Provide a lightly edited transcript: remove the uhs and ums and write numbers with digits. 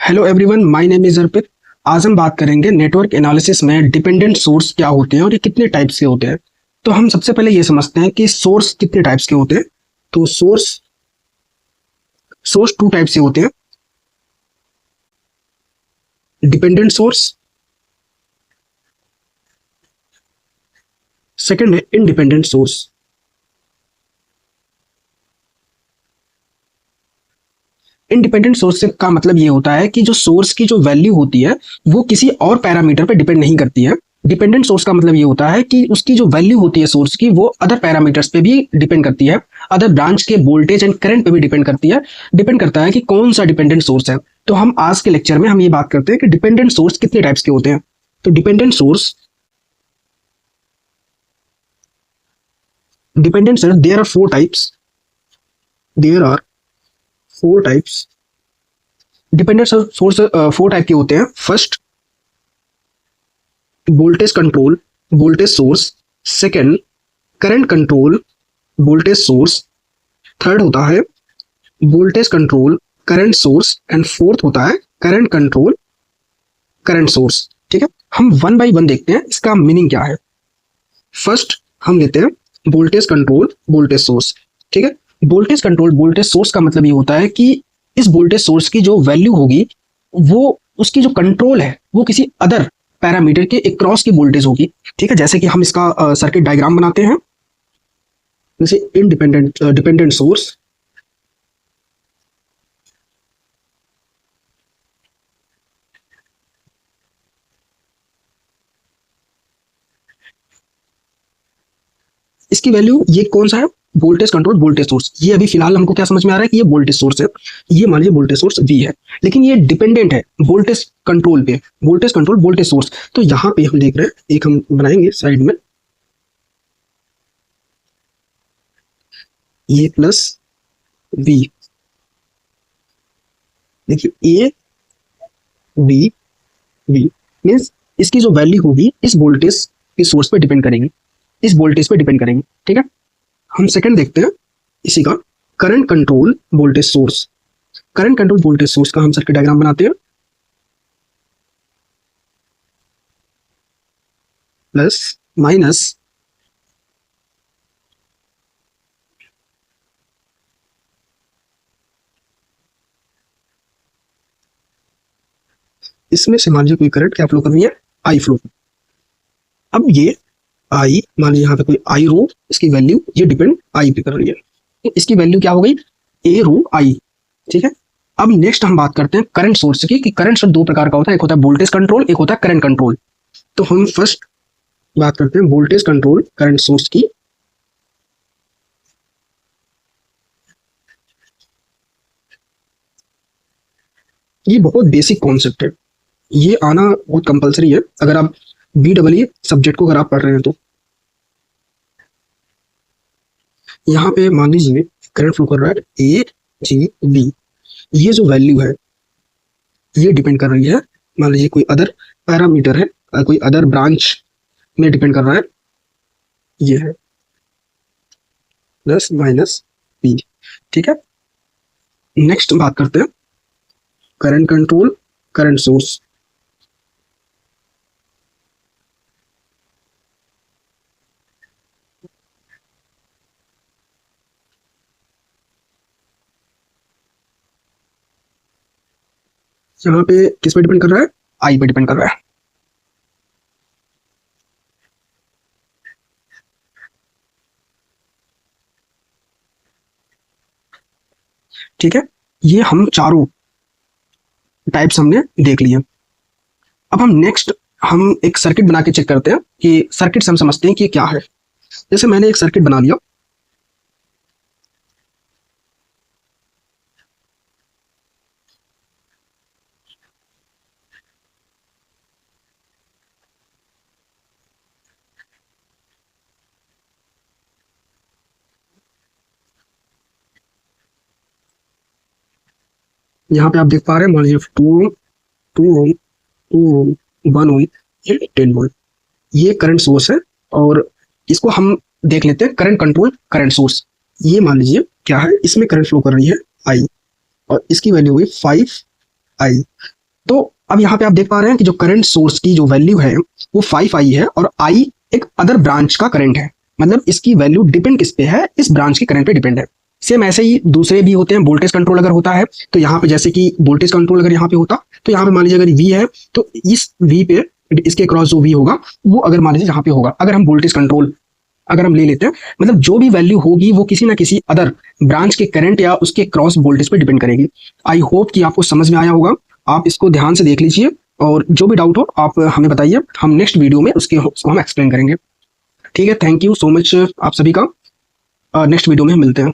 Hello everyone, my name is Arpit. आज हम बात करेंगे नेटवर्क एनालिसिस में डिपेंडेंट सोर्स क्या होते हैं और ये कितने टाइप्स के होते हैं। तो हम सबसे पहले ये समझते हैं कि सोर्स कितने टाइप्स के होते हैं। तो सोर्स सोर्स टू टाइप्स के होते हैं। डिपेंडेंट सोर्स, सेकंड है इंडिपेंडेंट सोर्स। इंडिपेंडेंट सोर्स का मतलब ये होता है कि जो सोर्स की जो वैल्यू होती है वो किसी और पैरामीटर पे डिपेंड नहीं करती है। डिपेंडेंट सोर्स का मतलब ये होता है कि उसकी जो वैल्यू होती है सोर्स की वो अदर पैरामीटर्स पे भी डिपेंड करती है, अदर ब्रांच के वोल्टेज एंड करंट पे भी डिपेंड करती है। डिपेंड करता है कि कौन सा डिपेंडेंट सोर्स है। तो हम आज के लेक्चर में हम ये बात करते हैं कि डिपेंडेंट सोर्स कितने टाइप्स के होते हैं। तो dependent source there are four types. Dependent source four type के होते हैं। First, voltage control voltage source. Second, current control voltage source. Third होता है voltage control current source and fourth होता है करंट कंट्रोल करंट सोर्स। ठीक है, हम वन बाय वन देखते हैं इसका मीनिंग क्या है। फर्स्ट हम लेते हैं वोल्टेज कंट्रोल वोल्टेज सोर्स। ठीक है, वोल्टेज कंट्रोल वोल्टेज सोर्स का मतलब ये होता है कि इस वोल्टेज सोर्स की जो वैल्यू होगी वो उसकी जो कंट्रोल है वो किसी अदर पैरामीटर के अक्रॉस की वोल्टेज होगी। ठीक है, जैसे कि हम इसका सर्किट डायग्राम बनाते हैं। जैसे इंडिपेंडेंट डिपेंडेंट सोर्स, इसकी वैल्यू ये कौन सा है, वोल्टेज कंट्रोल वोल्टेज सोर्स। ये अभी फिलहाल हमको क्या समझ में आ रहा है कि ये वोल्टेज सोर्स है, ये मान लीजिए वोल्टेज सोर्स वी है, लेकिन ये डिपेंडेंट है वोल्टेज कंट्रोल पे, वोल्टेज कंट्रोल वोल्टेज सोर्स। तो यहाँ पे हम देख रहे हैं, एक हम बनाएंगे साइड में, ए प्लस वी। देखिए ए वी वी मीन्स इसकी जो वैल्यू होगी इस वोल्टेज के सोर्स पे डिपेंड करेगी, इस वोल्टेज पे डिपेंड करेंगे। ठीक है, हम सेकंड देखते हैं इसी का, current control voltage source. Current control voltage source का हम सर्किट डायग्राम बनाते हैं। प्लस माइनस इसमें से मान लीजिए कोई करंट क्या फ्लो कर रही है, आई फ्लो। अब ये आई, मान लीजिए यहाँ पे कोई आई रो, इसकी वैल्यू ये डिपेंड आई पे कर रही है, तो इसकी वैल्यू क्या हो गई, ए रो आई। ठीक है, अब नेक्स्ट हम बात करते हैं करंट सोर्स की, कि करंट सोर्स दो प्रकार का होता है, एक होता है वोल्टेज कंट्रोल, एक होता है करंट कंट्रोल। तो हम फर्स्ट बात करते हैं वोल्टेज कंट्रोल करंट सोर्स की। ये बहुत बेसिक कॉन्सेप्ट है, ये आना बहुत कंपलसरी है अगर आप BEE सब्जेक्ट को अगर आप पढ़ रहे हैं तो। यहाँ पे मान लीजिए करंट फ्लो कर रहा है ए जी बी, ये जो वैल्यू है ये डिपेंड कर रही है, मान लीजिए कोई अदर पैरामीटर है, कोई अदर ब्रांच में डिपेंड कर रहा है, ये है प्लस माइनस पी। ठीक है, नेक्स्ट बात करते हैं करंट कंट्रोल करंट सोर्स। यहाँ पे किस पे डिपेंड कर रहा है, आई पे डिपेंड कर रहा है। ठीक है, ये हम चारों टाइप्स हमने देख लिए। अब हम नेक्स्ट हम एक सर्किट बना के चेक करते हैं कि सर्किट से हम समझते हैं कि ये क्या है। जैसे मैंने एक सर्किट बना लिया, यहाँ पे आप देख पा रहे हैं, मान लीजिए 2 ओम 1 ओम ये 10 वोल्ट, ये करंट सोर्स है। और इसको हम देख लेते हैं करंट कंट्रोल करंट सोर्स। ये मान लीजिए क्या है, इसमें करंट फ्लो कर रही है आई, और इसकी वैल्यू हुई 5 आई। तो अब यहाँ पे आप देख पा रहे हैं कि जो करंट सोर्स की जो वैल्यू है वो 5i है और i एक अदर ब्रांच का करंट है, मतलब इसकी वैल्यू डिपेंड किस पे है, इस ब्रांच के करंट पे डिपेंड है। सेम ऐसे ही दूसरे भी होते हैं, वोल्टेज कंट्रोल अगर होता है तो यहाँ पे जैसे कि वोल्टेज कंट्रोल अगर यहाँ पे होता तो यहाँ पे मान लीजिए अगर V है तो इस V पे इसके क्रॉस जो V होगा वो अगर मान लीजिए यहाँ पे होगा, अगर हम वोल्टेज कंट्रोल अगर हम ले लेते हैं, मतलब जो भी वैल्यू होगी वो किसी ना किसी अदर ब्रांच के करंट या उसके क्रॉस वोल्टेज पे डिपेंड करेगी। आई होप कि आपको समझ में आया होगा, आप इसको ध्यान से देख लीजिए और जो भी डाउट हो आप हमें बताइए, हम नेक्स्ट वीडियो में उसको हम एक्सप्लेन करेंगे। ठीक है, थैंक यू सो मच आप सभी का, नेक्स्ट वीडियो में हम मिलते हैं।